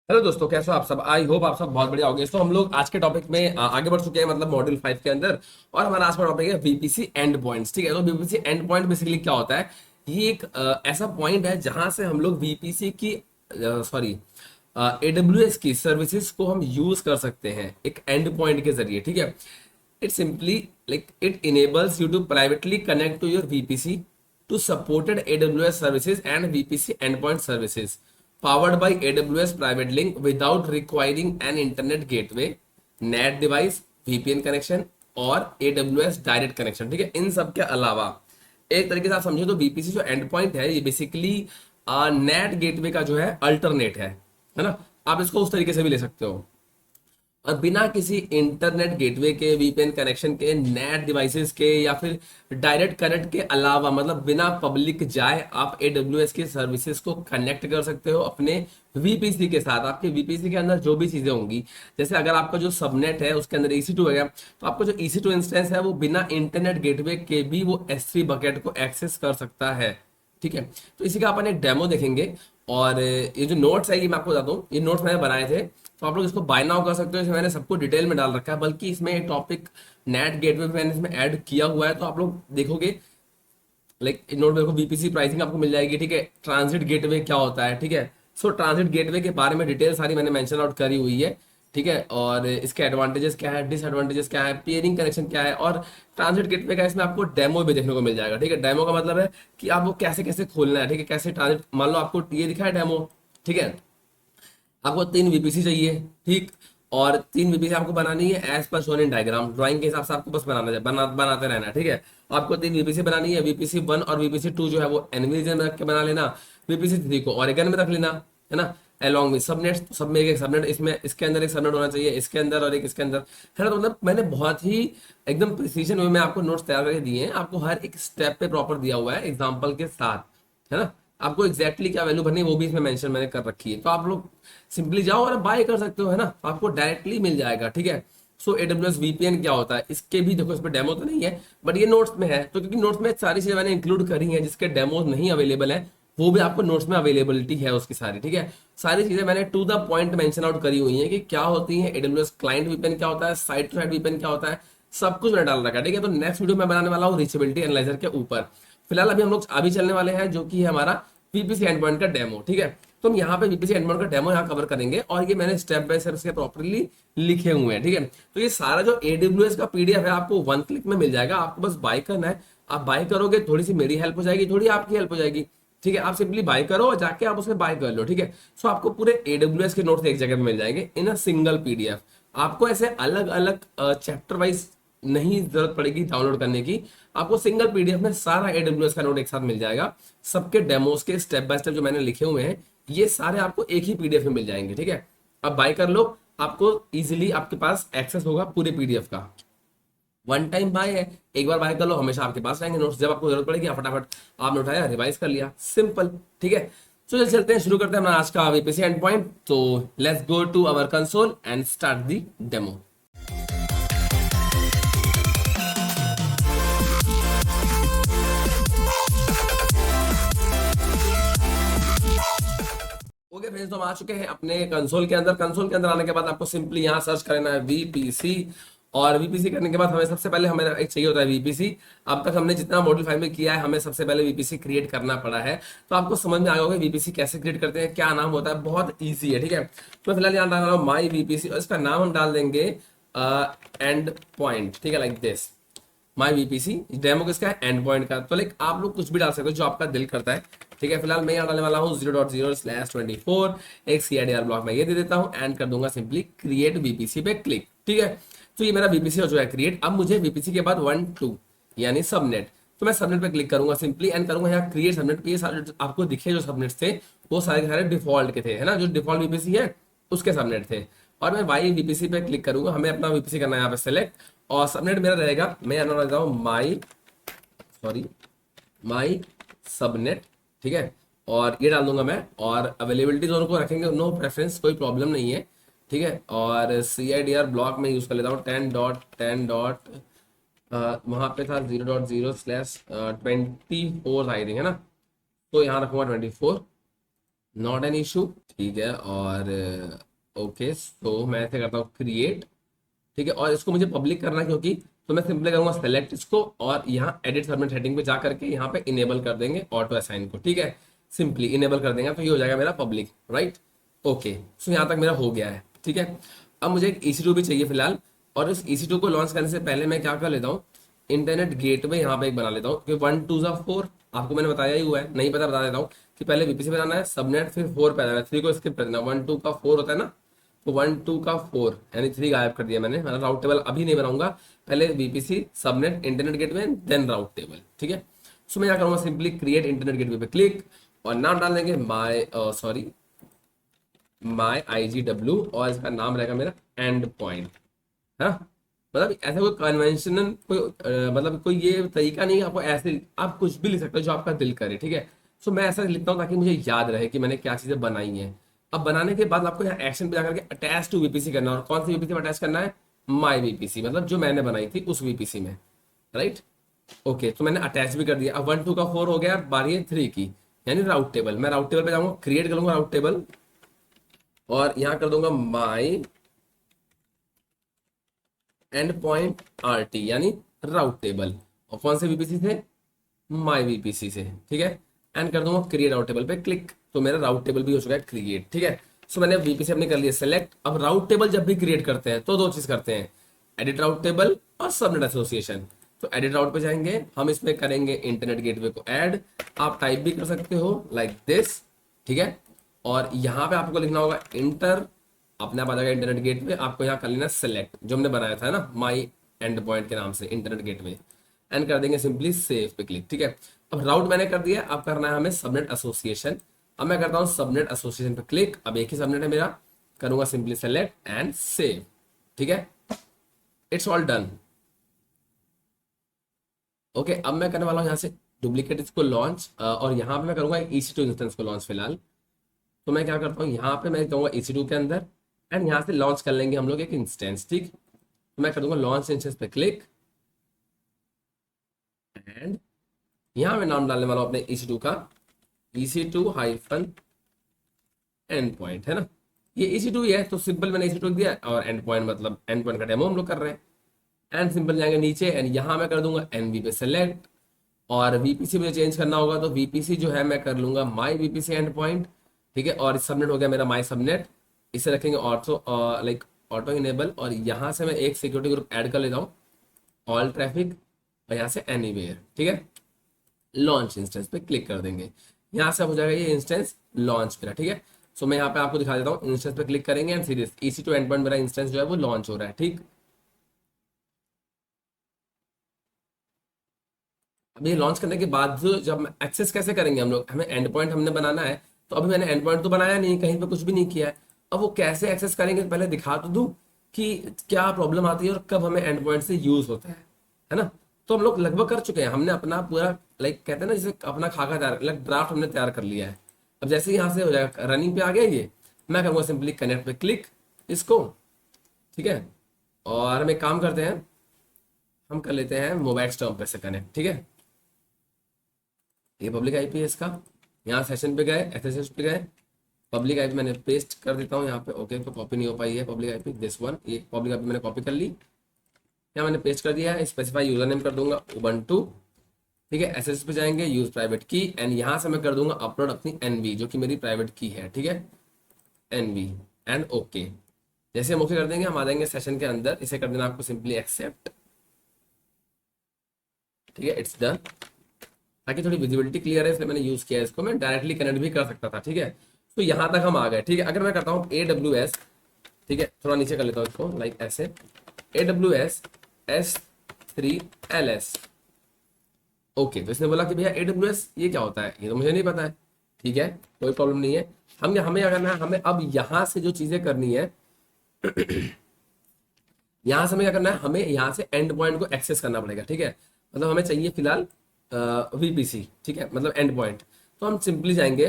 Hello दोस्तों, कैसे हो आप सब। आई होप आप सब बहुत बढ़िया होंगे। तो हम लोग आज के टॉपिक में आगे बढ़ चुके हैं, मतलब मॉड्यूल 5 के अंदर। और हमारा आज का टॉपिक है वीपीसी एंड पॉइंट्स। ठीक है, तो वीपीसी एंड पॉइंट बेसिकली क्या होता है। ये एक ऐसा पॉइंट है जहां से हम लोग वीपीसी की सॉरी एडब्ल्यूएस की सर्विसेज को हम यूज कर सकते हैं एक एंड पॉइंट के जरिए। ठीक है, it simply it enables you to privately connect to your VPC to supported AWS services and VPC endpoint services powered by AWS private link without requiring an internet gateway, NAT device, VPN connection और AWS direct connection। ठीक है, इन सब के अलावा एक तरीके से आप समझो तो VPC जो एंड पॉइंट है ये बेसिकली नेट गेटवे का जो है अल्टरनेट है ना। आप इसको उस तरीके से भी ले सकते हो। और बिना किसी इंटरनेट गेटवे के, वीपीएन कनेक्शन के, नेट डिवाइसेस के या फिर डायरेक्ट कनेक्ट के अलावा, मतलब बिना पब्लिक जाए आप एडब्ल्यूएस की सर्विसेज को कनेक्ट कर सकते हो अपने वीपीसी के साथ। आपके वीपीसी के अंदर जो भी चीजें होंगी, जैसे अगर आपका जो सबनेट है उसके अंदर EC2 है, तो आपका जो EC2 इंस्टेंस है वो बिना इंटरनेट गेटवे के भी वो S3 बकेट को एक्सेस कर सकता है। ठीक है, तो इसी का अपन एक डेमो देखेंगे। और ये जो नोट्स है ये मैं आपको बताता हूँ, ये नोट्स मैंने बनाए थे, तो आप लोग इसको बाय नाउ कर सकते हो। इसमें मैंने सबको डिटेल में डाल रखा है, बल्कि इसमें एक टॉपिक नेट गेटवे भी मैंने इसमें ऐड किया हुआ है। तो आप लोग देखोगे नोट मेरे को वीपीसी प्राइसिंग आपको मिल जाएगी। ठीक है, ट्रांजिट गेटवे क्या होता है। ठीक है, सो ट्रांजिट गेटवे के बारे में डिटेल सारी मैंने मेंशन आउट करी हुई है। ठीक है, और इसके एडवांटेजेस क्या है, डिसएडवांटेजेस क्या है, पेयरिंग कनेक्शन क्या है, और ट्रांजिट गेटवे का इसमें आपको डेमो भी देखने को मिल जाएगा। ठीक है, डेमो का मतलब है कि आपको कैसे कैसे खोलना है। ठीक है, कैसे ट्रांजिट, मान लो आपको ये दिखा है डेमो। ठीक है, आपको 3 वीपीसी चाहिए। ठीक, और 3 वीपीसी आपको बनानी है as per shown in diagram, drawing के हिसाब से आपको बस बनाते रहना है। ठीक है, आपको 3 वीपीसी बनानी है। वीपीसी 1 और वीपीसी 2 जो है वो एनवीजन में रख के बना लेना। वीपीसी 3 को ओरेगन में रख लेना, है ना। अलॉन्ग विद सबनेट, सब में एक सबनेट, इसमें इसके अंदर एक सबनेट होना चाहिए, इसके अंदर और एक इसके अंदर, है ना। तो मतलब मैंने बहुत ही एकदम प्रिसीजन वे में आपको नोट्स तैयार करके दिए हैं। आपको हर एक स्टेप पे प्रॉपर दिया हुआ है एग्जाम्पल के साथ, है ना। आपको एग्जैक्टली क्या वैल्यू भरनी है वो भी इसमें मेंशन मैंने कर रखी है। तो आप लोग सिंपली जाओ और बाय कर सकते हो, है ना। आपको डायरेक्टली मिल जाएगा। ठीक है, सो एडब्ल्यूएस वीपीएन क्या होता है इसके भी देखो, इस पर डेमो तो नहीं है बट ये नोट्स में है। तो क्योंकि नोट्स में सारी चीजें मैंने इंक्लूड करी हैं, जिसके डेमोज नहीं अवेलेबल है वो भी आपको नोट्स में अवेलेबिलिटी है उसकी सारी। ठीक है, सारी चीजें मैंने to the point mention out करी हुई है कि क्या होती है एडब्ल्यूएस क्लाइंट वीपीएन क्या होता है, साइड टू साइड वीपीएन क्या होता है, सब कुछ मैंने डाल रखा है। ठीक है, तो नेक्स्ट वीडियो मैं बनाने वाला हूँ रीचेबिलिटी एनालाइजर के ऊपर। फिलहाल अभी हम लोग अभी चलने वाले हैं जो कि है हमारा वीपीसी एंडपॉइंट का डेमो। ठीक है, तो हम यहाँ पे वीपीसी एंडपॉइंट का डेमो यहाँ कवर करेंगे, और ये मैंने स्टेप बाय स्टेप से प्रॉपरली लिखे हुए हैं। ठीक है, तो ये सारा जो एडब्ल्यूएस का पीडीएफ है आपको 1 क्लिक में मिल जाएगा। आपको बस बाय करना है। आप बाय करोगे, थोड़ी सी मेरी हेल्प हो जाएगी, थोड़ी आपकी हेल्प हो जाएगी। ठीक है, आप सिंपली बाय करो और जाके आप उसमें बाय कर लो। ठीक है, सो आपको पूरे एडब्ल्यूएस के नोट्स एक जगह पे मिल जाएंगे इन अ सिंगल पीडीएफ। आपको ऐसे अलग अलग चैप्टर वाइज नहीं जरूरत पड़ेगी डाउनलोड करने की। आपको सिंगल पीडीएफ में सारा एडब्ल्यूएस का नोट एक साथ मिल जाएगा। सबके डेमोस के स्टेप बाय स्टेप जो मैंने लिखे हुए हैं ये सारे आपको एक ही पीडीएफ में मिल जाएंगे। ठीक है, अब बाय कर लो, आपको इजीली आपके पास एक्सेस होगा पूरे पीडीएफ का। वन टाइम बाय है, एक बार बाय कर लो, हमेशा आपके पास रहेंगे नोट्स। जब आपको जरूरत पड़ेगी आप फटाफट आपने उठाया, रिवाइज कर लिया, सिंपल। ठीक है, तो चल चलते हैं, शुरू करते हैं अपना आज का वीपीसी एंड पॉइंट। तो let's go to our console and start the demo. Okay friends, तो हम आ चुके हैं अपने कंसोल के अंदर। कंसोल के अंदर आने के बाद आपको सिंपली यहाँ सर्च करना है वीपीसी। और वीपीसी करने के बाद हमें सबसे पहले हमें एक चाहिए होता है वीपीसी। अब तक हमने जितना मॉड्यूल 5 में किया है हमें सबसे पहले वीपीसी क्रिएट करना पड़ा है। तो आपको समझ में आ गया होगा वीपीसी कैसे क्रिएट करते हैं, क्या नाम होता है, बहुत ईजी है। ठीक है, तो फिलहाल यहाँ डाल रहा हूँ माई वीपीसी, और इसका नाम हम डाल देंगे एंड पॉइंट। ठीक है, like this my VPC. Demo किसका है, एंड पॉइंट का। तो लाइक आप लोग कुछ भी डाल सकते हो जो आपका दिल करता है। ठीक है, फिलहाल मैं यहाँ डालने वाला हूँ 0.0/24 एक CIDR ब्लॉक में ये दे देता हूँ एंड कर दूंगा सिंपली क्रिएट वीपीसी पे क्लिक। ठीक है, तो ये मेरा वीपीसी हो चुका है क्रिएट। अब मुझे वीपीसी के बाद 1 2 यानी सबनेट, तो मैं सबनेट पे क्लिक करूंगा सिंपली एंड करूंगा यहाँ क्रिएट सबनेट पे। ये सारे जो आपको दिखे जो सबनेट्स थे वो सारे के सारे डिफॉल्ट के थे, है ना, जो डिफॉल्ट वीपीसी है उसके सबनेट थे। और मैं वाई वीपीसी पे क्लिक करूंगा, हमें अपना वीपीसी करना है यहाँ पे सेलेक्ट, और सबनेट मेरा रहेगा, मैं यहाँ डालता हूँ माई सबनेट। ठीक है, और ये डाल दूंगा मैं, और अवेलेबिलिटी दोनों को रखेंगे, नो प्रेफरेंस, कोई प्रॉब्लम नहीं है। ठीक है, और CIDR ब्लॉक में यूज कर लेता हूँ 10.10. वहां पे था 0.0/24 आई थिंक, है ना। तो यहाँ रखूंगा 24, नॉट एन इशू, ठीक है। और ओके, तो मैं ऐसे करता हूँ क्रिएट, ठीक है। और इसको मुझे पब्लिक करना है क्योंकि, तो मैं सिंपली करूंगा सेलेक्ट इसको, और यहाँ एडिट सबमिट हेडिंग पे जा करके यहाँ पे इनेबल कर देंगे ऑटो असाइन को, ठीक है। सिंपली इनेबल कर देंगे तो ये हो जाएगा मेरा पब्लिक, राइट। ओके, सो यहाँ तक मेरा हो गया है, ठीक है। अब मुझे एक EC2 भी चाहिए फिलहाल, और इस EC2 को लॉन्च करने से पहले मैं क्या कर लेता हूँ, इंटरनेट गेटवे यहाँ पे एक बना लेता हूँ, क्योंकि 1 2 4 आपको मैंने बताया ही हुआ है, नहीं पता बता देता हूँ कि पहले VPC बनाना है, सबनेट, फिर 4 पे आना है, 3 को स्किप कर देना, 1 2 का 4 होता है ना, तो 1 2 का 4 यानी 3 गायब कर दिया मैंने, मतलब राउट टेबल अभी नहीं बनाऊंगा, पहले VPC subnet internet gateway then route table, ठीक है। सो मैं क्या करूंगा, सिंपली क्रिएट इंटरनेट गेटवे पे क्लिक, और नाम डाल देंगे माई IGW, और इसका नाम रहेगा मेरा एंड पॉइंट, है ना। मतलब ऐसा कोई कन्वेंशनल कोई मतलब कोई ये तरीका नहीं है, आपको ऐसे आप कुछ भी लिख सकते हो जो आपका दिल करे, ठीक है। सो मैं ऐसा लिखता हूँ ताकि मुझे याद रहे कि मैंने क्या चीजें बनाई हैं। अब बनाने के बाद आपको यहाँ एक्शन पे जाकर के अटैच टू VPC करना है, और कौन सी VPC में अटैच करना है, माई VPC, मतलब जो मैंने बनाई थी उस VPC में, राइट। ओके, तो मैंने अटैच भी कर दिया। अब 1 2 का 4 हो गया, बारी है 3 की, यानी राउट टेबल। मैं राउट टेबल पे जाऊंगा, क्रिएट करूंगा राउट टेबल, और यहाँ कर दूंगा माई एंड पॉइंट RT, यानी राउट टेबल। और कौन से VPC थे, माई VPC से, ठीक है। एंड कर दूंगा क्रिएट राउट टेबल पे क्लिक, तो मेरा राउट टेबल भी हो चुका है क्रिएट, ठीक है। सो मैंने VPC अपने कर लिया सेलेक्ट। अब राउट टेबल जब भी क्रिएट करते हैं तो दो चीज करते हैं, एडिट राउट टेबल और सबनेट एसोसिएशन। तो एडिट राउट पे जाएंगे, हम इसमें करेंगे इंटरनेट गेटवे को ऐड, आप टाइप भी कर सकते हो लाइक दिस, ठीक है। और यहाँ पे आपको लिखना होगा इंटर, अपने आप आ जाएगा इंटरनेट गेटवे, आपको यहाँ कर लेना सेलेक्ट जो हमने बनाया था ना माई एंड पॉइंट के नाम से इंटरनेट गेटवे, एंड कर देंगे सिंपली सेव पे क्लिक, ठीक है। अब राउट मैंने कर दिया, अब करना है हमें सबनेट एसोसिएशन। अब मैं करता हूँ सबनेट एसोसिएशन पे क्लिक, अब एक ही सबनेट है मेरा, करूंगा सिंपली सेलेक्ट एंड सेव, ठीक है। It's all done. ओके, अब मैं करने वाला हूँ यहाँ से डुप्लीकेट इसको लॉन्च, और यहाँ पे मैं करूंगा EC2 इंस्टेंस को लॉन्च फिलहाल। तो मैं क्या करता हूँ, यहाँ पे मैं कहूँगा EC2 के अंदर, एंड यहाँ से लॉन्च कर लेंगे हम लोग एक इंस्टेंस, ठीक। तो मैं कर दूंगा लॉन्च इंस्टेंस पे क्लिक, एंड यहाँ मैं नाम डालने वाला हूँ अपने EC2 का, EC2 हाइफन एंड पॉइंट, है ना। ये EC2 ही है, तो सिंपल मैंने EC2 दिया, और एंड पॉइंट मतलब एंड पॉइंट का डेमो हम लोग कर रहे हैं। एंड सिंपल जाएंगे नीचे, एंड यहाँ मैं कर दूंगा NV पे सेलेक्ट, और VPC मुझे चेंज करना होगा, तो VPC जो है मैं कर लूंगा माई VPC एंड पॉइंट, ठीक है। और सबनेट हो गया मेरा माई सबनेट, इसे रखेंगे ऑटो लाइक ऑटो इनेबल, और यहाँ से मैं एक सिक्योरिटी ग्रुप ऐड कर लेता हूँ, ऑल ट्रैफिक, और यहाँ से एनीवेयर, ठीक है। लॉन्च इंस्टेंस पे क्लिक कर देंगे, यहाँ से हो जाएगा ये इंस्टेंस लॉन्च मेरा, ठीक है। सो मैं यहाँ पे आपको दिखा देता हूँ, इंस्टेंस पे क्लिक करेंगे and series EC2 and point मेरा इंस्टेंस जो है वो लॉन्च हो रहा है, ठीक। अब ये लॉन्च करने के बाद जब एक्सेस कैसे करेंगे हम लोग, हमें एंड पॉइंट हमने बनाना है, तो अभी मैंने एंड पॉइंट तो बनाया नहीं, कहीं पे कुछ भी नहीं किया है। अब वो कैसे एक्सेस करेंगे, पहले दिखा तो दूं कि क्या प्रॉब्लम आती है और कब हमें एंड पॉइंट से यूज होता है ना। तो हम लोग लगभग कर चुके हैं, हमने अपना पूरा लाइक कहते हैं ना जैसे अपना खाका तैयार लाइक ड्राफ्ट हमने तैयार कर लिया है। अब जैसे ही यहाँ से हो जाएगा रनिंग पे आ गया ये, मैं करूँगा सिंपली कनेक्ट पे क्लिक इसको, ठीक है। और हम एक काम करते हैं, हम कर लेते हैं मोबाइल स्टॉम पे से कनेक्ट, ठीक है। ये पब्लिक आईपी है इसका, यहाँ सेशन पे गए, SSH पे गए, पब्लिक आईपी मैंने पेस्ट कर देता हूँ यहाँ पे। ओके, तो कॉपी नहीं हो पाई है पब्लिक आईपी, दिस वन, ये पब्लिक आईपी मैंने कॉपी कर ली, यहाँ मैंने पेस्ट कर दिया है। स्पेसिफाई यूजर नेम कर दूंगा उबंटू, ठीक है। SSH पे जाएंगे, यूज प्राइवेट की, एंड यहाँ से मैं कर दूंगा अपलोड अपनी NV जो कि मेरी प्राइवेट की है, ठीक है, NV, एंड ओके। जैसे हम ओके कर देंगे, हम आ जाएंगे सेशन के अंदर, इसे कर देना आपको सिंपली एक्सेप्ट, ठीक है। इट्स डन, ताकि थोड़ी विजिबिलिटी क्लियर है इसलिए मैंने यूज किया है इसको, मैं डायरेक्टली कनेक्ट भी कर सकता था, ठीक है। तो यहाँ तक हम आ गए, ठीक है। अगर मैं करता हूँ AWS, ठीक है, थोड़ा नीचे कर लेता हूँ इसको लाइक ऐसे, AWS S3LS, ओके। तो इसने बोला कि भैया AWS ये क्या होता है, ये तो मुझे नहीं पता है, ठीक है, कोई प्रॉब्लम नहीं है। हमें क्या करना है, हमें अब यहाँ से जो चीजें करनी है, यहाँ से हमें क्या करना है, हमें यहाँ से एंड पॉइंट को एक्सेस करना पड़ेगा, ठीक है। मतलब हमें चाहिए फिलहाल VPC, ठीक है, मतलब एंड पॉइंट। तो हम सिंपली जाएंगे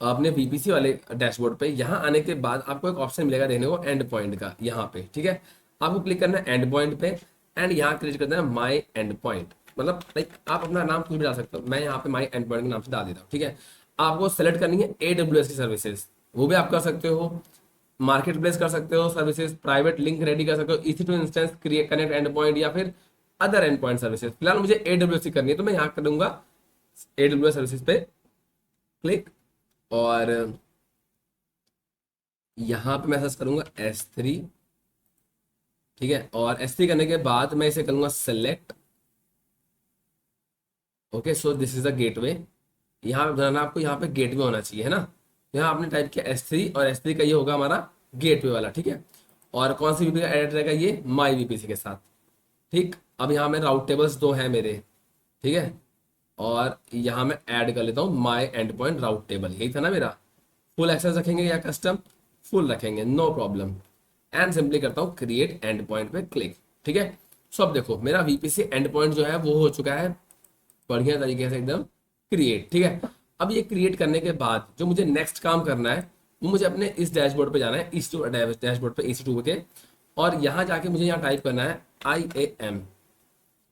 अपने VPC वाले डैशबोर्ड पे, यहाँ आने के बाद आपको एक ऑप्शन मिलेगा देखने को एंड पॉइंट का, यहाँ पे, ठीक है। आपको क्लिक करना है एंड पॉइंट पे, एंड यहाँ क्लिक करना है माई एंड पॉइंट, मतलब लाइक आप अपना नाम कुछ भी डाल सकते हो, मैं यहाँ पे माई एंड पॉइंट के नाम से डाल देता हूँ, ठीक है। आपको सेलेक्ट करनी है AWS की सर्विसेज, वो भी आप कर सकते हो, मार्केट प्लेस कर सकते हो सर्विसेज, प्राइवेट लिंक रेडी कर सकते हो, EC2 instance create connect and point या फिर अदर एंड पॉइंट सर्विसेज। फिलहाल मुझे AWS की करनी है तो मैं यहाँ करूंगा AWS सर्विसेज पे क्लिक, और यहाँ पे मैं सर्च करूंगा S3। ठीक है, और S3 करने के बाद मैं इसे करूंगा select. Okay, so this is the gateway. यहाँ पे बनाना आपको, यहाँ पे गेटवे होना चाहिए, है ना। यहाँ आपने टाइप किया S3 और S3 का ये होगा हमारा गेटवे वाला। ठीक है, और कौन सी VPC का एड रहेगा, ये माई VPC के साथ। ठीक, अब यहाँ में राउट टेबल्स दो हैं मेरे। ठीक है, और यहाँ मैं ऐड कर लेता हूँ माई एंड पॉइंट राउट टेबल, यही था ना मेरा। फुल एक्सेस रखेंगे या कस्टम, फुल रखेंगे, नो प्रॉब्लम। एंड सिंपली करता हूँ क्रिएट एंड पॉइंट पे क्लिक। ठीक है, सो अब देखो मेरा VPC एंड पॉइंट जो है वो हो चुका है बढ़िया तरीके से एकदम क्रिएट। ठीक है, अब ये क्रिएट करने के बाद जो मुझे नेक्स्ट काम करना है वो मुझे अपने इस डैशबोर्ड पे जाना है, इस डैशबोर्ड पे EC2 के, और यहाँ जाके मुझे यहाँ टाइप करना है IAM।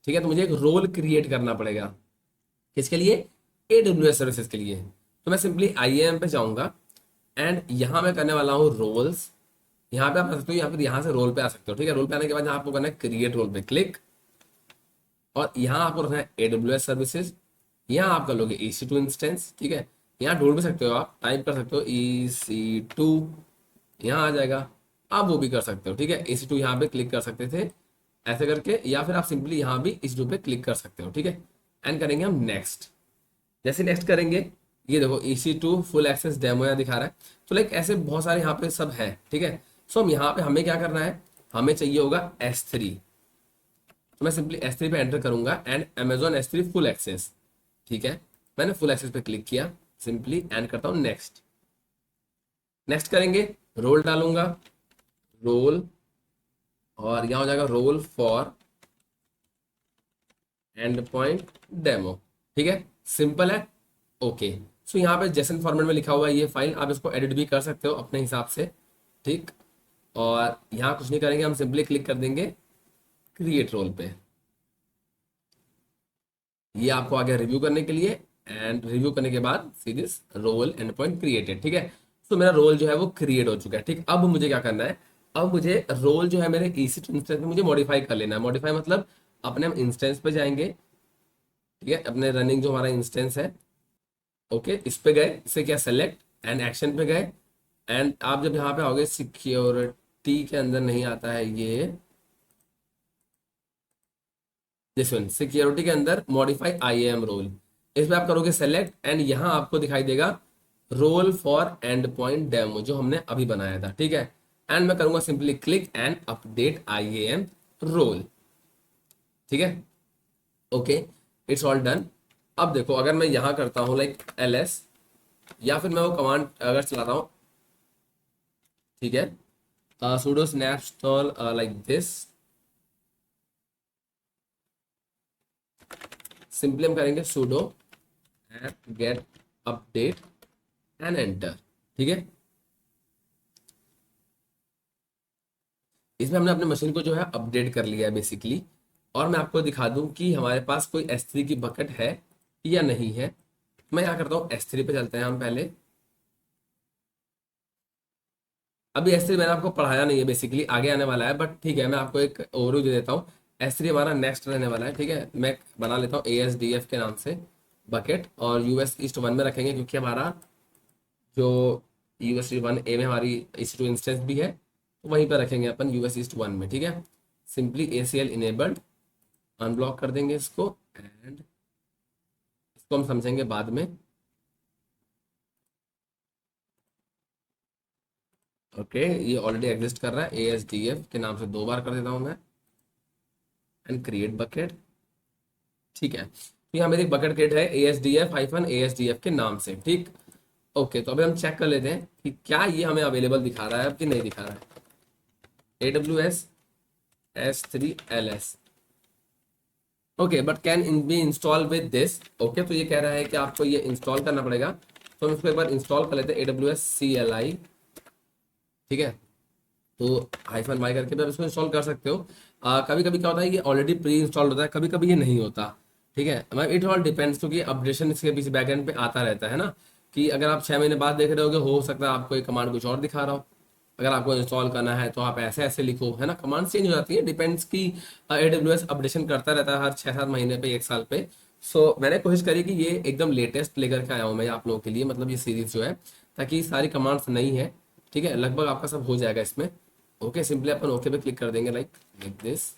ठीक है, तो मुझे एक रोल क्रिएट करना पड़ेगा, किसके लिए, AWS सर्विसेज के लिए। तो मैं सिंपली IAM पे जाऊंगा एंड यहाँ मैं करने वाला हूँ रोल्स। यहाँ पे आप आ सकते हो या फिर यहाँ से रोल पे आ सकते हो। ठीक है, रोल पे आने के बाद यहाँ आपको करना है क्रिएट रोल पे क्लिक, और यहाँ आपको रखना है AWS सर्विसेज। यहाँ आप कर लोगे EC2 इंस्टेंस। ठीक है, यहाँ ढूंढ भी सकते हो, आप टाइप कर सकते हो EC2, यहाँ आ जाएगा। आप वो भी कर सकते हो। ठीक है, EC2 यहाँ पे क्लिक कर सकते थे ऐसे करके, या फिर आप सिंपली यहाँ भी EC2 पे क्लिक कर सकते हो। ठीक है, एंड करेंगे हम नेक्स्ट। जैसे नेक्स्ट करेंगे, ये देखो EC2 फुल एक्सेस डेमो यहाँ दिखा रहा है। तो लाइक ऐसे बहुत सारे यहाँ पे सब है। ठीक है, सो हम यहाँ पे हमें क्या करना है, हमें चाहिए होगा S3। तो मैं सिंपली S3 पे एंटर करूंगा and Amazon S3 full access. ठीक है, मैंने फुल एक्सेस पे क्लिक किया, सिंपली एंड करता हूँ नेक्स्ट। नेक्स्ट करेंगे, रोल डालूंगा, रोल, और यहाँ हो जाएगा role for endpoint demo. ठीक है, सिंपल है। ओके, सो यहाँ पे जेसन फॉर्मेट में लिखा हुआ है ये फाइल, आप इसको एडिट भी कर सकते हो अपने हिसाब से। ठीक, और यहाँ कुछ नहीं करेंगे, हम सिंपली क्लिक कर देंगे क्रिएट रोल पे। ये आपको आ गया रिव्यू करने के लिए, एंड रिव्यू करने के बाद see this role endpoint created. ठीक है, तो मेरा रोल जो है वो क्रिएट हो चुका है। ठीक, अब मुझे क्या करना है, अब मुझे रोल जो है मेरे EC2 इंस्टेंस में मुझे मॉडिफाई कर लेना है। मॉडिफाई मतलब अपने हम इंस्टेंस पे जाएंगे। ठीक है, अपने रनिंग जो हमारा इंस्टेंस है, ओके, इस पे गए, इसे क्या सेलेक्ट एंड एक्शन पे गए, एंड आप जब यहाँ पे आओगे सिक्योरिटी के अंदर नहीं आता है ये, दिस वन सिक्योरिटी के अंदर मॉडिफाई IAM रोल, इस पे आप करोगे सेलेक्ट एंड यहाँ आपको दिखाई देगा role for endpoint demo जो हमने अभी बनाया था। ठीक है, एंड मैं करूंगा simply click and update IAM role. ठीक है, ओके, इट्स ऑल डन। अब देखो अगर मैं यहाँ करता हूँ लाइक LS, या फिर मैं वो कमांड अगर चलाता हूँ, ठीक है, sudo snap install like this, simply हम करेंगे sudo apt get update and enter. ठीक है, इसमें हमने अपने मशीन को जो है अपडेट कर लिया है बेसिकली। और मैं आपको दिखा दूं कि हमारे पास कोई S3 की बकेट है या नहीं है। मैं यहाँ करता हूँ S3 पे चलते हैं हम पहले। अभी S3 मैंने आपको पढ़ाया नहीं है, बेसिकली आगे आने वाला है, बट ठीक है मैं आपको एक ओवरव्यू दे देता हूँ। S3 हमारा नेक्स्ट रहने वाला है। ठीक है, मैं बना लेता हूँ ASDF के नाम से बकेट, और US ईस्ट 1 में रखेंगे क्योंकि हमारा जो US ईस्ट 1A में हमारी EC2 इंस्टेंस भी है, तो वहीं पर रखेंगे अपन US ईस्ट 1 में। ठीक है, सिंपली ACL इनेबल्ड, अनब्लॉक कर देंगे इसको, एंड इसको हम समझेंगे बाद में। ओके, ये ऑलरेडी एग्जिस्ट कर रहा है, ASDF के नाम से 2 बार कर देता हूँ मैं, एंड क्रिएट बकेट। ठीक है, तो यहाँ मेरी बकेट क्रिएट है ASDF-ASDF के नाम से। ठीक, ओके, तो अभी हम चेक कर लेते हैं कि क्या ये हमें अवेलेबल दिखा रहा है अब कि नहीं दिखा रहा है। AWS S3 LS, okay, but can be install with this. Okay, तो ये कह रहा है कि आपको ये इंस्टॉल करना पड़ेगा, तो हम इसको एक बार इंस्टॉल कर लेते हैं AWS CLI। ठीक है, तो -y करके भी आप इसको इंस्टॉल कर सकते हो। कभी कभी क्या होता है, ये ऑलरेडी प्री इंस्टॉल होता है, कभी कभी ये नहीं होता। ठीक है, इट ऑल डिपेंड्स, क्योंकि अपडेशन इसके पीछे बैकएंड पे आता रहता है ना, कि अगर आप 6 महीने बाद देख रहे होगे, हो सकता है आपको एक कमांड कुछ और दिखा रहा हो। अगर आपको इंस्टॉल करना है तो आप ऐसे ऐसे लिखो, है ना, कमांड चेंज हो जाती है, डिपेंड्स की AWS अपडेशन करता रहता है हर 6-7 महीने पे, 1 साल पे। सो मैंने कोशिश करी कि ये एकदम लेटेस्ट लेकर के आया हूँ मैं आप लोगों के लिए, मतलब ये सीरीज जो है, ताकि सारी कमांड्स नहीं है, ठीक है, लगभग आपका सब हो जाएगा इसमें। ओके, सिंपली अपन ओके पे क्लिक कर देंगे, लाइक दिस।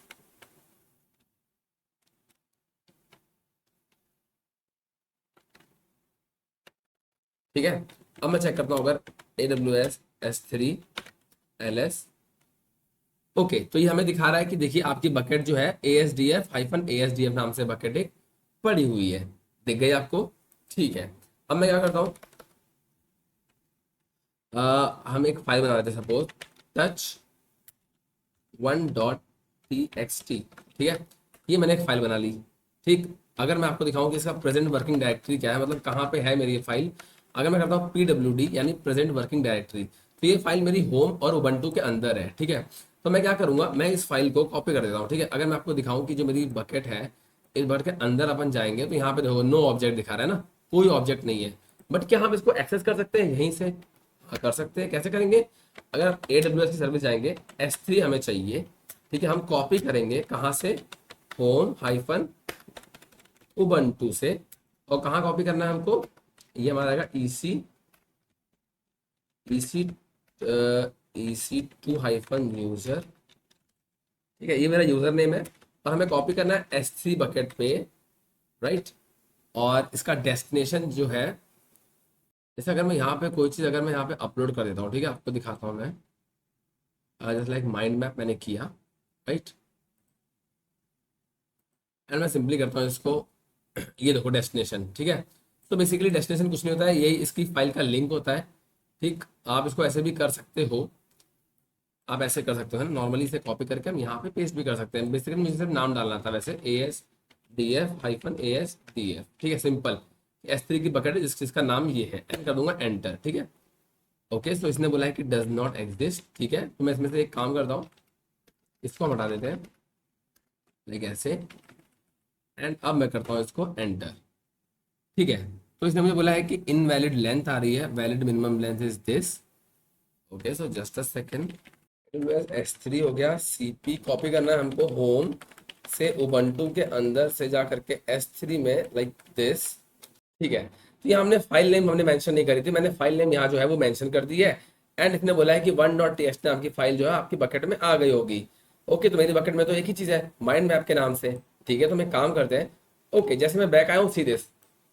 ठीक है, अब मैं चेक करता हूँ अगर AWS S3 LS। ओके, तो ये हमें दिखा रहा है कि देखिए आपकी बकेट जो है ASDF-ASDF नाम से बकेट एक पड़ी हुई है, दिख गई आपको। ठीक है, अब मैं क्या करता हूँ, हम एक फाइल बना लेते हैं, सपोज touch1.txt। ठीक है, ये मैंने एक फाइल बना ली। ठीक, अगर मैं आपको दिखाऊं कि इसका प्रेजेंट वर्किंग डायरेक्टरी क्या है, मतलब कहाँ पे है मेरी ये फाइल, अगर मैं करता हूँ PWD यानी प्रेजेंट वर्किंग डायरेक्टरी, तो ये फाइल मेरी होम और उबंटू के अंदर है। ठीक है, तो मैं क्या करूंगा, मैं इस फाइल को कॉपी कर देता हूँ। ठीक है, अगर मैं आपको दिखाऊं कि जो मेरी बकेट है, इस बकेट के अंदर अपन जाएंगे तो यहाँ पे देखो नो ऑब्जेक्ट दिखा रहा है ना, कोई ऑब्जेक्ट नहीं है। बट क्या हम इसको एक्सेस कर सकते हैं यहीं से? हाँ, कर सकते हैं। कैसे करेंगे, अगर आप AWS की सर्विस जाएंगे, S3 हमें चाहिए। ठीक है, हम कॉपी करेंगे कहाँ से, होम हाइफन उबंटू से, और कहाँ कॉपी करना है हमको, ये हमारा आएगा EC EC2 हाइफन यूजर। ठीक है, ये मेरा यूजर नेम है, और हमें कॉपी करना है S3 बकेट पे, राइट। और इसका डेस्टिनेशन जो है, जैसे अगर मैं यहाँ पे कोई चीज़ अगर मैं यहाँ पे अपलोड कर देता हूँ, ठीक है, आपको दिखाता हूँ मैं, जैसे लाइक माइंड मैप मैंने किया, राइट, एंड मैं सिंपली करता हूँ इसको, ये देखो डेस्टिनेशन। ठीक है, तो बेसिकली डेस्टिनेशन कुछ नहीं होता है, यही इसकी फाइल का लिंक होता है। ठीक, आप इसको ऐसे भी कर सकते हो, आप ऐसे कर सकते हो ना, नॉर्मली इसे कॉपी करके हम यहाँ पे पेस्ट भी कर सकते हैं। बेसिकली मुझे सिर्फ नाम डालना था वैसे, ASDF-ASDF। ठीक है, सिंपल, S3 की बकेट है जिसका नाम ये है, एंड कर दूंगा एंटर। ठीक है, ओके, सो इसने बोला है कि डज नॉट एग्जिस्ट। ठीक है, तो मैं इसमें से एक काम करता हूँ, इसको हम हटा देते हैं, लाइक ऐसे, एंड अब मैं करता हूँ इसको एंटर। ठीक है, तो इसने मुझे बोला है कि इनवैलिड लेंथ आ रही है, valid minimum length is this. Okay, so just a second, S3 हो गया, CP कॉपी करना है हमको होम से उबंटू के अंदर से जा करके S3 में, लाइक दिस। ठीक है, तो ये हमने फाइल नेम हमने मेंशन नहीं करी थी, मैंने फाइल नेम यहाँ जो है वो मेंशन कर दी है, एंड इसने बोला है कि 1.txt नाम की फाइल जो है आपकी बकेट में आ गई होगी। ओके, तो मेरी बकेट में तो एक ही चीज़ है, माइंड मैप के नाम से। ठीक है, तो मैं काम करते हैं, ओके, जैसे मैं बैक आया हूँ सीधे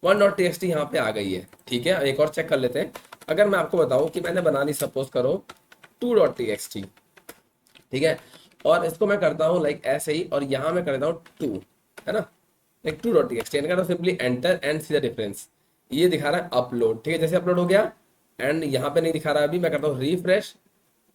1.txt यहाँ पे आ गई है। ठीक है, एक और चेक कर लेते हैं, अगर मैं आपको बताऊँ कि मैंने बना ली, सपोज करो 2.txt। ठीक है, और इसको मैं करता हूँ लाइक ऐसे ही, और यहाँ मैं कर देता हूँ 2, है ना, लाइक 2.txt, एंड करता हूँ simply enter, and see the difference, ये दिखा रहा है अपलोड। ठीक है, जैसे अपलोड हो गया, एंड यहाँ पे नहीं दिखा रहा है अभी, मैं करता हूँ refresh,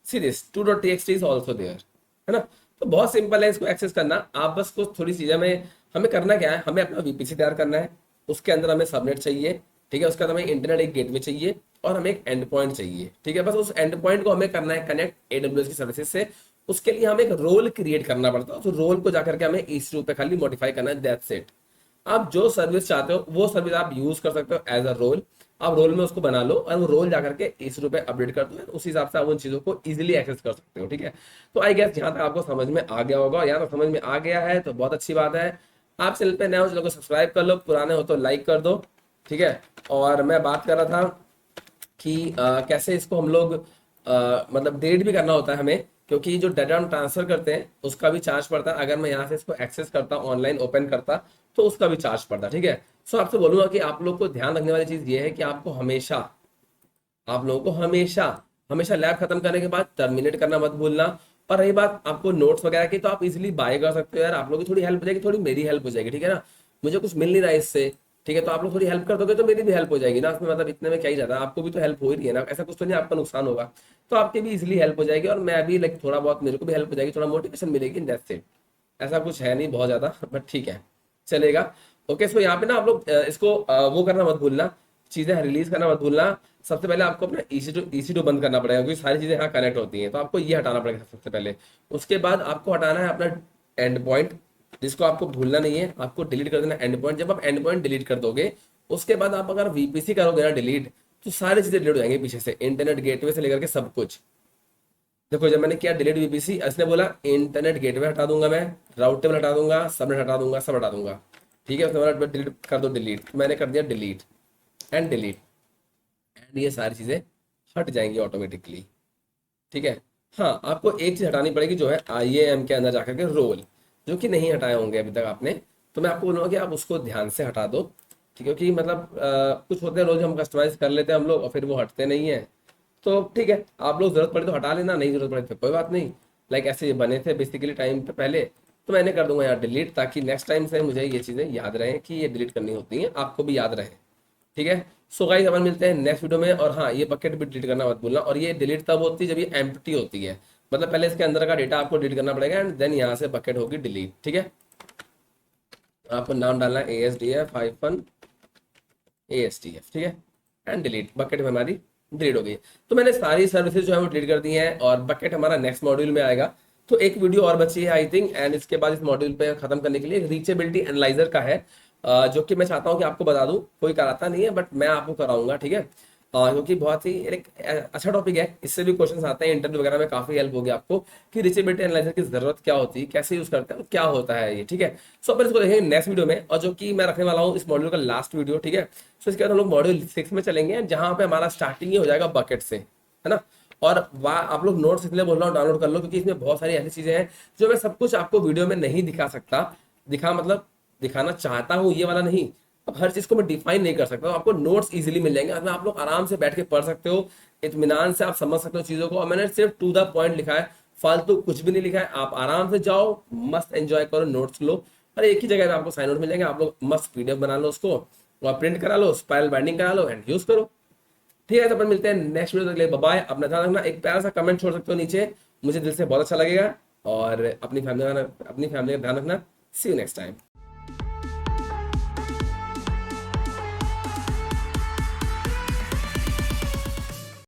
see this 2.txt is also there, है ना। तो बहुत सिंपल है इसको एक्सेस करना, आप बस कुछ थोड़ी चीजें में, हमें करना क्या है, हमें अपना VPC तैयार करना है, उसके अंदर हमें सबनेट चाहिए। ठीक है, उसके बाद हमें इंटरनेट एक गेटवे चाहिए, और हमें एक एंड पॉइंट चाहिए। ठीक है, बस उस एंड पॉइंट को हमें करना है कनेक्ट AWS की सर्विसेज से। उसके लिए हमें एक रोल क्रिएट करना पड़ता है, उस रोल को जाकर के हमें EC2 पे खाली मॉडिफाई करना है, दैट्स इट। आप जो सर्विस चाहते हो वो सर्विस आप यूज कर सकते हो एज अ रोल, आप रोल में उसको बना लो, और वो रोल जाकर के EC2 पे अपडेट कर दो, उस हिसाब से आप उन चीजों को इजीली एक्सेस कर सकते हो। ठीक है, तो आई गेस यहाँ तक आपको समझ में आ गया होगा, यहाँ तक समझ में आ गया है तो बहुत अच्छी बात है। आप चैनल पे नए हो, चैनल को सब्सक्राइब कर लो, पुराने हो तो लाइक कर दो। ठीक है, और मैं बात कर रहा था कि कैसे इसको हम लोग मतलब डिलीट भी करना होता है हमें, क्योंकि जो डाटा हम ट्रांसफर करते हैं उसका भी चार्ज पड़ता है। अगर मैं यहाँ से इसको एक्सेस करता, ऑनलाइन ओपन करता, तो उसका भी चार्ज पड़ता है। ठीक है, सो आपसे बोलूंगा कि आप लोग को ध्यान रखने वाली चीज ये है कि आपको हमेशा, आप लोगों को हमेशा हमेशा लैब खत्म करने के बाद टर्मिनेट करना मत भूलना। और रही बात आपको नोट्स वगैरह की, तो आप इजीली बाय कर सकते हो यार, आप लोगों की थोड़ी हेल्प हो जाएगी, थोड़ी मेरी हेल्प हो जाएगी। ठीक है ना, मुझे कुछ मिल नहीं रहा है इससे, ठीक है, तो आप लोग थोड़ी हेल्प कर दोगे तो मेरी भी हेल्प हो जाएगी ना, उसमें मतलब इतने में क्या ही जाता है, आपको भी तो हेल्प हो ही रही है ना, ऐसा कुछ तो नहीं आपका नुकसान होगा, तो आपकी भी इजीली हेल्प हो जाएगी, और मैं भी लाइक थोड़ा बहुत मेरे को भी हेल्प हो जाएगी, थोड़ा मोटिवेशन मिलेगी, दैट्स इट। ऐसा कुछ है नहीं बहुत ज्यादा, बट ठीक है, चलेगा। ओके, सो यहाँ पे ना आप लोग इसको वो करना मत भूलना, चीजें रिलीज करना मत भूलना। सबसे पहले आपको अपना EC2 बंद करना पड़ेगा, क्योंकि सारी चीजें यहाँ कनेक्ट होती हैं, तो आपको ये हटाना पड़ेगा सबसे पहले। उसके बाद आपको हटाना है अपना एंड पॉइंट, जिसको आपको भूलना नहीं है, आपको डिलीट कर देना एंड पॉइंट। जब आप एंड पॉइंट डिलीट कर दोगे, उसके बाद आप अगर VPC करोगे ना डिलीट, तो सारी चीजें डिलीट हो जाएंगी पीछे से, इंटरनेट गेटवे से लेकर के सब कुछ। देखो जब मैंने किया डिलीट वीपीसी, इसने बोला इंटरनेट गेटवे हटा दूंगा मैं, राउटेबल हटा दूंगा, सबनेट हटा दूंगा, सब हटा दूंगा। ठीक है, उसने बोला डिलीट कर दो डिलीट, मैंने कर दिया डिलीट एंड डिलीट, एंड ये सारी चीजें हट जाएंगी ऑटोमेटिकली। ठीक है। हाँ, आपको एक चीज हटानी पड़ेगी, जो है IAM के अंदर जाकर के रोल, जो कि नहीं हटाए होंगे अभी तक आपने, तो मैं आपको बोलूँगा कि आप उसको ध्यान से हटा दो। ठीक है, क्योंकि मतलब कुछ होते हैं रोज हम कस्टमाइज कर लेते हैं हम लोग और फिर वो हटते नहीं है। तो ठीक है, आप लोग जरूरत पड़े तो हटा लेना, नहीं जरूरत पड़े तो कोई बात नहीं। लाइक ऐसे ये बने थे बेसिकली टाइम पे पहले, तो मैंने कर दूंगा यार डिलीट, ताकि नेक्स्ट टाइम से मुझे ये चीज़ें याद रहें कि ये डिलीट करनी होती हैं, आपको भी याद रहे। ठीक है। सो गाइस अपन मिलते हैं नेक्स्ट वीडियो में। और हाँ, ये बकेट भी डिलीट करना मत भूलना, और ये डिलीट तब होती है जब ये एम्प्टी होती है, मतलब पहले इसके अंदर का डेटा आपको डिलीट करना पड़ेगा एंड देन यहाँ से बकेट होगी डिलीट। ठीक है, आपको नाम डालना है ASDF, ठीक है, एंड डिलीट, बकेट में हमारी डिलीट हो गई। तो मैंने सारी सर्विसेज जो है वो डिलीट कर दी हैं, और बकेट हमारा नेक्स्ट मॉड्यूल में आएगा। तो एक वीडियो और बची है आई थिंक, एंड इसके बाद इस मॉड्यूल पे खत्म करने के लिए रीचेबिलिटी एनालाइजर का है, जो कि मैं चाहता हूँ कि आपको बता दूं, कोई कराता नहीं है बट मैं आपको कराऊंगा। ठीक है, क्योंकि बहुत ही एक अच्छा टॉपिक है, इससे भी क्वेश्चन आते हैं इंटरव्यू वगैरह में, काफी हेल्प होगी आपको कि रीचेबिलिटी एनालाइजर की जरूरत क्या होती है, कैसे यूज करते हैं और क्या होता है ये। ठीक है, सो अपन इसको देखेंगे नेक्स्ट वीडियो में, और जो कि मैं रखने वाला हूँ इस मॉड्यूल का लास्ट वीडियो। ठीक है, सो इसके बाद हम लोग मॉड्यूल 6 में चलेंगे, जहां पे हमारा स्टार्टिंग ही हो जाएगा बकेट से, है ना। और वाह, आप लोग नोट्स इसलिए बोल रहा हूँ डाउनलोड कर लो, क्योंकि इसमें बहुत सारी ऐसी चीजें हैं जो मैं सब कुछ आपको वीडियो में नहीं दिखा सकता, मतलब दिखाना चाहता हूँ ये वाला नहीं। अब हर चीज को मैं डिफाइन नहीं कर सकता, तो आपको नोट्स इजीली मिल जाएंगे, उसमें आप लोग आराम से बैठ के पढ़ सकते हो, इत्मीनान से आप समझ सकते हो चीजों को। और मैंने सिर्फ टू द पॉइंट लिखा है, फालतू कुछ भी नहीं लिखा है। आप आराम से जाओ, मस्त एंजॉय करो, नोट्स लो, और एक ही जगह में आपको साइन नोट मिल जाएंगे। आप लोग मस्त PDF बना लो उसको, और प्रिंट करा लो, स्पाइरल बाइंडिंग करा लो एंड यूज करो। ठीक है, तो अपन मिलते हैं नेक्स्ट वीडियो, तक के लिए बाय। अपना ध्यान रखना, एक प्यारा सा कमेंट छोड़ सकते हो नीचे, मुझे दिल से बहुत अच्छा लगेगा। और अपनी फैमिली का ध्यान रखना। सी यू नेक्स्ट टाइम।